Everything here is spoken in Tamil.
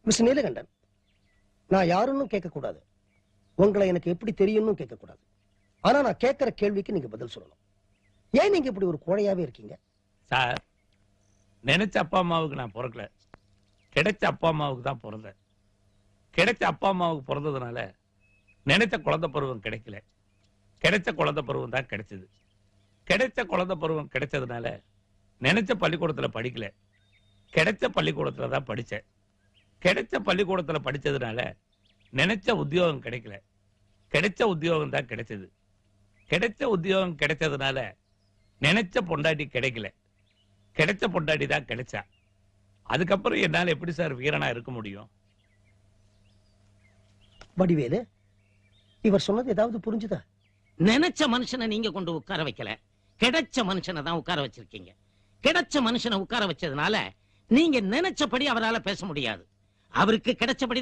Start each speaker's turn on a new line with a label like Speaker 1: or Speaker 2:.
Speaker 1: மிஸ்டர் நீலகண்டன், நான் யாருன்னு கேட்க கூடாது, உங்களை எனக்கு எப்படி தெரியும்னு கேட்க கூடாது. ஆனா நான் கேட்கிற கேள்விக்கு நீங்க பதில் சொல்லணும். ஏன் நீங்க இப்படி ஒரு கோழையாவே இருக்கீங்க?
Speaker 2: சார், நினைச்ச அப்பா அம்மாவுக்கு நான் பிறக்கல, கிடைச்ச அப்பா அம்மாவுக்கு தான் பிறந்தேன். கிடைச்ச அப்பா அம்மாவுக்கு பிறந்ததுனால நினைச்ச குழந்தை பருவம் கிடைக்கல, கிடைச்ச குழந்தை பருவம் தான் கிடைச்சது. கிடைச்ச குழந்தை பருவம் கிடைச்சதுனால நினைச்ச பள்ளிக்கூடத்துல படிக்கல, கிடைச்ச பள்ளிக்கூடத்துல தான் படிச்சேன். கிடைச்ச பள்ளிக்கூடத்துல படிச்சதுனால நினைச்ச உத்தியோகம் கிடைக்கல, கிடைச்ச உத்தியோகம் தான் கிடைச்சது. கிடைச்ச உத்தியோகம் கிடைச்சதுனால நினைச்ச பொண்டாட்டி கிடைக்கல, கிடைச்ச பொண்டாட்டி தான் கிடைச்சா. அதுக்கப்புறம் என்னால எப்படி சார் வீரனா இருக்க முடியும்?
Speaker 1: வடிவேலு, இவர் சொன்னது ஏதாவது புரிஞ்சுதா?
Speaker 3: நினைச்ச மனுஷனை நீங்க கொண்டு உட்கார வைக்கல, கிடைச்ச மனுஷனை தான் உட்கார வச்சிருக்கீங்க. கிடைச்ச மனுஷனை உட்கார வச்சதுனால நீங்க நினைச்சபடி அவரால் பேச முடியாது. அவருக்கு கிடைச்சபடி